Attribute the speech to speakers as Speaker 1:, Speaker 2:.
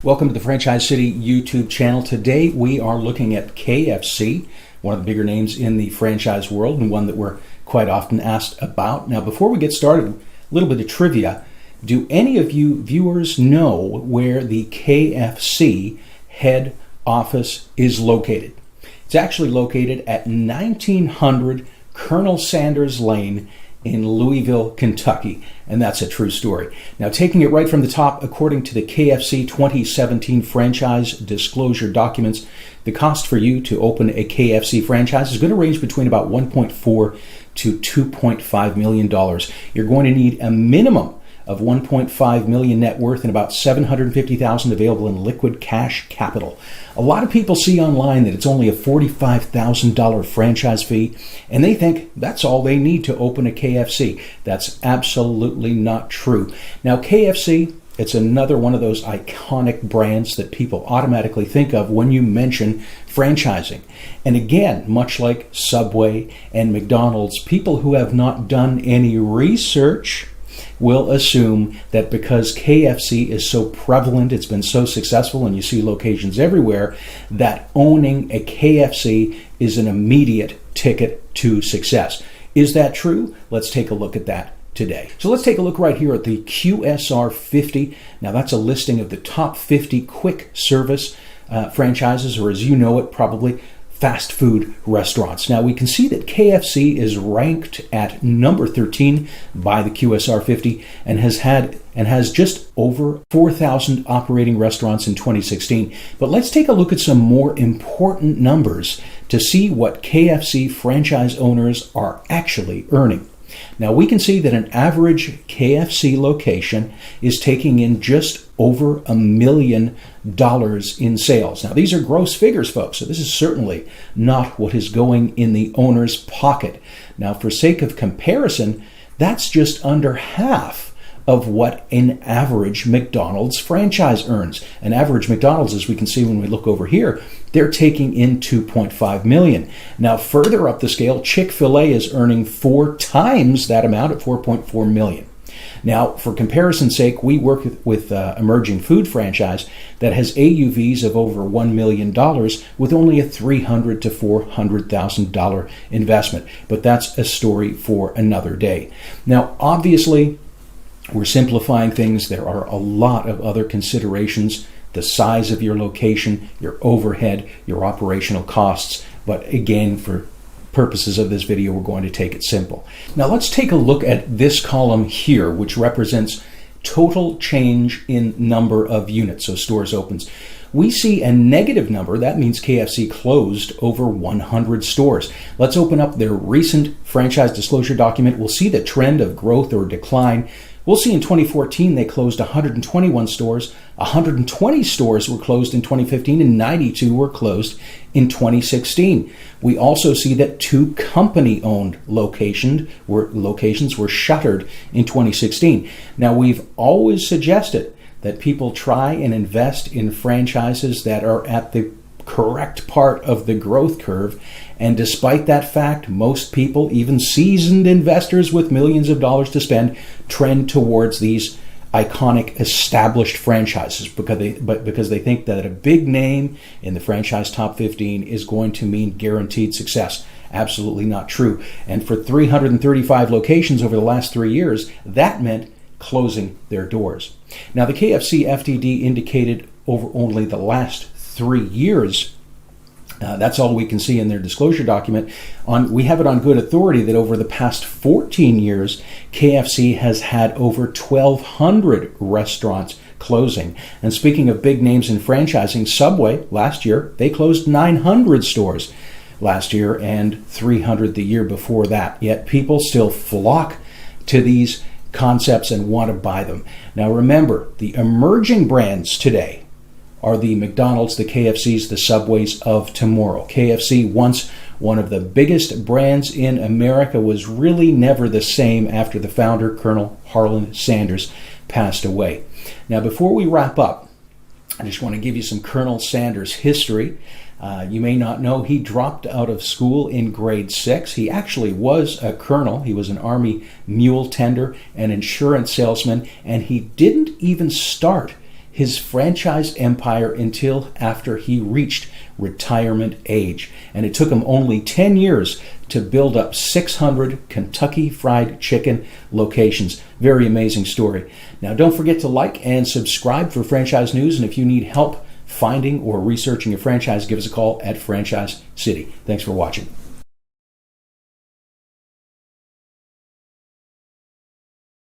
Speaker 1: Welcome to the Franchise City YouTube channel. Today we are looking at KFC, one of the bigger names in the franchise world and one that we're quite often asked about. Now, before we get started, a little bit of trivia. Do any of you viewers know where the KFC head office is located? It's actually located at 1900 Colonel Sanders Lane in Louisville, Kentucky, and that's a true story. Now, taking it right from the top, according to the KFC 2017 franchise disclosure documents, the cost for you to open a KFC franchise is going to range between about $1.4 to $2.5 million. You're going to need a minimum of $1.5 million net worth and about $750,000 available in liquid cash capital. A lot of people see online that it's only a $45,000 franchise fee, and they think that's all they need to open a KFC. That's absolutely not true. Now, KFC, it's another one of those iconic brands that people automatically think of when you mention franchising. And again, much like Subway and McDonald's, people who have not done any research will assume that because KFC is so prevalent, it's been so successful, and you see locations everywhere, that owning a KFC is an immediate ticket to success. Is that true? Let's take a look at that today. So let's take a look right here at the QSR 50. Now, that's a listing of the top 50 quick service franchises, or as you know it, probably fast food restaurants. Now, we can see that KFC is ranked at number 13 by the QSR 50 and has just over 4,000 operating restaurants in 2016. But let's take a look at some more important numbers to see what KFC franchise owners are actually earning. Now, we can see that an average KFC location is taking in just over $1 million in sales. Now, these are gross figures, folks, so this is certainly not what is going in the owner's pocket. Now, for sake of comparison, that's just under half of what an average McDonald's franchise earns. An average McDonald's, as we can see when we look over here, they're taking in $2.5 million. Now, further up the scale, Chick-fil-A is earning 4 times that amount at $4.4 million. Now, for comparison's sake, we work with emerging food franchise that has AUVs of over $1 million with only a $300,000 to $400,000 investment. But that's a story for another day. Now, obviously, we're simplifying things. There are a lot of other considerations: the size of your location, your overhead, your operational costs. But again, for purposes of this video, we're going to take it simple. Now, let's take a look at this column here, which represents total change in number of units, so stores opens. We see a negative number. That means KFC closed over 100 stores. Let's open up their recent franchise disclosure document. We'll see the trend of growth or decline. We'll see in 2014 they closed 121 stores, 120 stores were closed in 2015, and 92 were closed in 2016. We also see that 2 company-owned locations were shuttered in 2016. Now, we've always suggested that people try and invest in franchises that are at the correct part of the growth curve. And despite that fact, most people, even seasoned investors with millions of dollars to spend, trend towards these iconic established franchises because they think that a big name in the franchise top 15 is going to mean guaranteed success. Absolutely not true. And for 335 locations over the last 3 years, that meant closing their doors. Now, the KFC FTD indicated over only the last 3 years. That's all we can see in their disclosure document. We have it on good authority that over the past 14 years, KFC has had over 1,200 restaurants closing. And speaking of big names in franchising, Subway, last year, they closed 900 stores last year and 300 the year before that. Yet people still flock to these concepts and want to buy them. Now, remember, the emerging brands today are the McDonald's, the KFCs, the Subways of tomorrow. KFC, once one of the biggest brands in America, was really never the same after the founder, Colonel Harlan Sanders, passed away. Now, before we wrap up, I just want to give you some Colonel Sanders history. You may not know he dropped out of school in grade 6. He actually was a colonel. He was an Army mule tender, an insurance salesman, and he didn't even start his franchise empire until after he reached retirement age. And it took him only 10 years to build up 600 Kentucky Fried Chicken locations. Very amazing story. Now, don't forget to like and subscribe for franchise news. And if you need help finding or researching a franchise, give us a call at Franchise City. Thanks for watching.